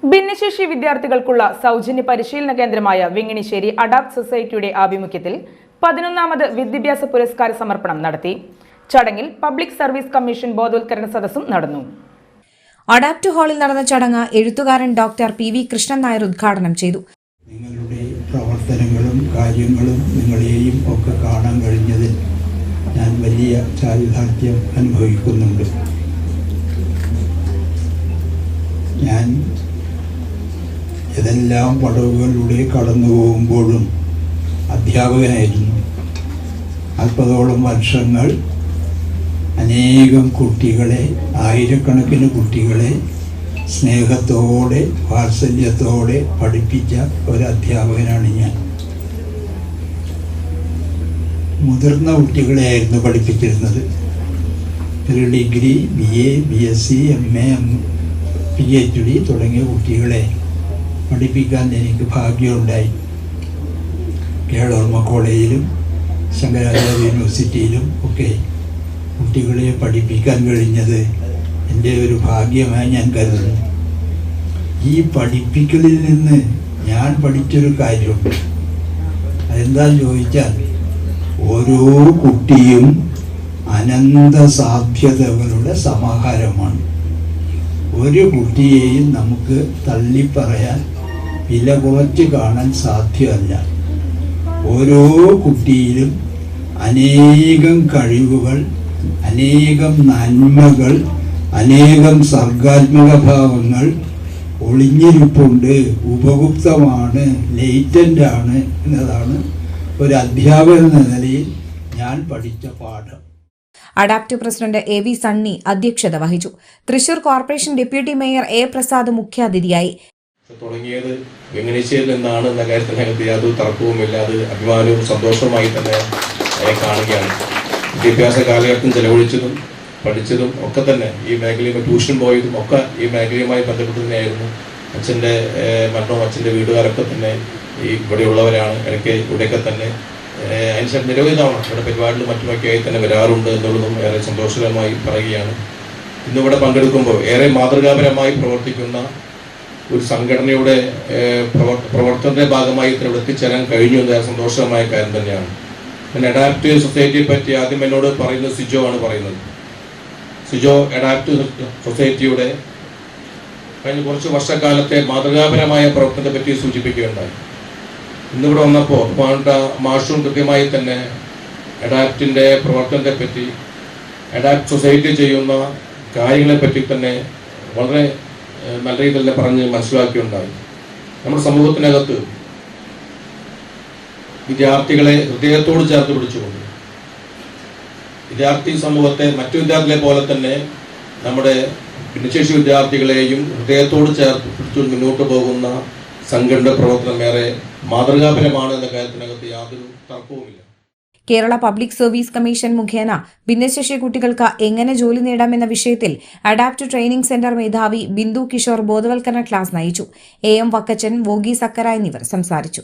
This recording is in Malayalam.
ഭിന്നശേഷി വിദ്യാർത്ഥികൾക്കുള്ള സൗജന്യ പരിശീലന കേന്ദ്രമായ വെങ്ങിണിശ്ശേരി അഡാപ്റ്റ് സൊസൈറ്റിയുടെ ആഭിമുഖ്യത്തിൽ 11ാമത് വിദ്യാഭ്യാസ പുരസ്കാര സമർപ്പണം നടത്തി. ചടങ്ങിൽ പബ്ലിക് സർവീസ് കമ്മീഷൻ ബോധവൽക്കരണ സദസ്സും നടന്നു. അഡാപ്റ്റ് ഹാളിൽ നടന്ന ചടങ്ങ് എഴുത്തുകാരൻ ഡോക്ടർ PV കൃഷ്ണൻ നായർ ഉദ്ഘാടനം ചെയ്തു. നിങ്ങളുടെ പ്രവർത്തനങ്ങളും കാര്യങ്ങളും നിങ്ങളെയും ഒക്കെ കാണാൻ കഴിഞ്ഞതിൽ ഞാൻ വലിയ ചാരിതാർത്ഥ്യം അനുഭവിക്കുന്നുണ്ട്. ഞാൻ ഏതെല്ലാം പടവുകളിലൂടെ കടന്നു പോകുമ്പോഴും അധ്യാപകനായിരുന്നു. 40ഓളം വർഷങ്ങൾ അനേകം കുട്ടികളെ, ആയിരക്കണക്കിന് കുട്ടികളെ സ്നേഹത്തോടെ വാത്സല്യത്തോടെ പഠിപ്പിച്ച ഒരു അധ്യാപകനാണ് ഞാൻ. മുതിർന്ന കുട്ടികളെയായിരുന്നു പഠിപ്പിച്ചിരുന്നത്. ഒരു degree, BA, BSc, MA, PhD തുടങ്ങിയ കുട്ടികളെ പഠിപ്പിക്കാൻ എനിക്ക് ഭാഗ്യമുണ്ടായി. കേരള കോളേജിലും ശങ്കരാചാര്യ യൂണിവേഴ്സിറ്റിയിലും ഒക്കെ കുട്ടികളെ പഠിപ്പിക്കാൻ കഴിഞ്ഞത് എൻ്റെ ഒരു ഭാഗ്യമായി ഞാൻ കരുതുന്നു. ഈ പഠിപ്പിക്കലിൽ നിന്ന് ഞാൻ പഠിച്ചൊരു കാര്യമുണ്ട്. അതെന്താണെന്ന് ചോദിച്ചാൽ, ഓരോ കുട്ടിയും അനന്ത സാധ്യതകളുടെ സമാഹാരമാണ്. ഒരു കുട്ടിയെയും നമുക്ക് തള്ളിപ്പറയാൻ, വില കുറച്ച് കാണാൻ സാധ്യമല്ല. ഓരോ കുട്ടിയിലും അനേകം കഴിവുകൾ, അനേകം നന്മകൾ, അനേകം സർഗാത്മക ഭാവങ്ങൾ ഒളിഞ്ഞിരിപ്പുണ്ട്, ഉപഗുപ്തമാണ്, ലേറ്റൻ്റ് ആണ് എന്നതാണ് ഒരു അധ്യാപകൻ എന്ന നിലയിൽ ഞാൻ പഠിച്ച പാഠം. അഡാപ്റ്റ് പ്രസിഡന്റ് AV സണ്ണി അധ്യക്ഷത വഹിച്ചു. Thrissur corporation deputy mayor A Prasad മുഖ്യാതിഥിയായി. തുടങ്ങിയത് വെങ്ങിണിശ്ശേരിയിൽ നിന്നാണ് എന്ന കാര്യത്തിനകത്ത് യാതൊരു തർക്കവുമില്ല. അത് അഭിമാനവും സന്തോഷവുമായി തന്നെ കാണുകയാണ്. വിദ്യാഭ്യാസ കാലഘട്ടം ചെലവഴിച്ചതും പഠിച്ചതും ഒക്കെ തന്നെ ഈ മേഖലയിൽ ട്യൂഷൻ പോയതും ഒക്കെ ഈ മേഖലയുമായി ബന്ധപ്പെട്ട് തന്നെയായിരുന്നു. അച്ഛൻ്റെ മരണവും അച്ഛൻ്റെ വീട്ടുകാരൊക്കെ തന്നെ ഇവിടെയുള്ളവരാണ്. ഇവിടെയൊക്കെ തന്നെ അതിനുശേഷം നിരവധി തവണ ഇവിടെ പരിപാടികളും മറ്റുമൊക്കെയായി തന്നെ വരാറുണ്ട് എന്നുള്ളതും ഏറെ സന്തോഷകരമായി പറയുകയാണ്. ഇന്നിവിടെ പങ്കെടുക്കുമ്പോൾ ഏറെ മാതൃകാപരമായി പ്രവർത്തിക്കുന്ന ഒരു സംഘടനയുടെ പ്രവർത്തനത്തിന്റെ ഭാഗമായി ഇവിടെ എത്തിച്ചേരാൻ കഴിഞ്ഞു എന്ന സന്തോഷകരമായ കാര്യം തന്നെയാണ്. പിന്നെ അഡാപ്റ്റീവ് സൊസൈറ്റിയെ പറ്റി ആദ്യം എന്നോട് പറയുന്നത് സിജോ ആണ് പറയുന്നത്. സിജോ അഡാപ്റ്റീവ് സൊസൈറ്റിയുടെ കഴിഞ്ഞ കുറച്ച് വർഷക്കാലത്തെ മാതൃകാപരമായ പ്രവർത്തനത്തെ പറ്റി സൂചിപ്പിക്കുകയുണ്ടായി. ഇന്നിവിടെ വന്നപ്പോൾ മാഷും കൃത്യമായി തന്നെ അഡാപ്റ്റിൻ്റെ പ്രവർത്തനത്തെ പറ്റി, അഡാപ്റ്റ് സൊസൈറ്റി ചെയ്യുന്ന കാര്യങ്ങളെ പറ്റി തന്നെ വളരെ നല്ല രീതിയിൽ തന്നെ പറഞ്ഞ് മനസ്സിലാക്കിയുണ്ടായി. നമ്മുടെ സമൂഹത്തിനകത്ത് വിദ്യാർത്ഥികളെ ഹൃദയത്തോട് ചേർത്ത് പിടിച്ചുകൊണ്ട് വിദ്യാർത്ഥി സമൂഹത്തെ മറ്റു വിദ്യാർത്ഥികളെ പോലെ തന്നെ നമ്മുടെ ഭിന്നശേഷി വിദ്യാർത്ഥികളെയും ഹൃദയത്തോട് ചേർത്ത് പിടിച്ചുകൊണ്ട് മുന്നോട്ട് പോകുന്ന സംഘടന പ്രവർത്തനം ഏറെ മാതൃകാപരമാണ് എന്ന കാര്യത്തിനകത്ത് യാതൊരു തർക്കവുമില്ല. കേരള പബ്ലിക് സർവീസ് കമ്മീഷൻ മുഖേന ഭിന്നശേഷി കുട്ടികൾക്ക് എങ്ങനെ ജോലി നേടാമെന്ന വിഷയത്തിൽ അഡാപ്റ്റ് ട്രെയിനിംഗ് സെന്റർ മേധാവി ബിന്ദു കിഷോർ ബോധവൽക്കരണ ക്ലാസ് നയിച്ചു. AM വക്കച്ചൻ, വോഗി സക്കര എന്നിവർ സംസാരിച്ചു.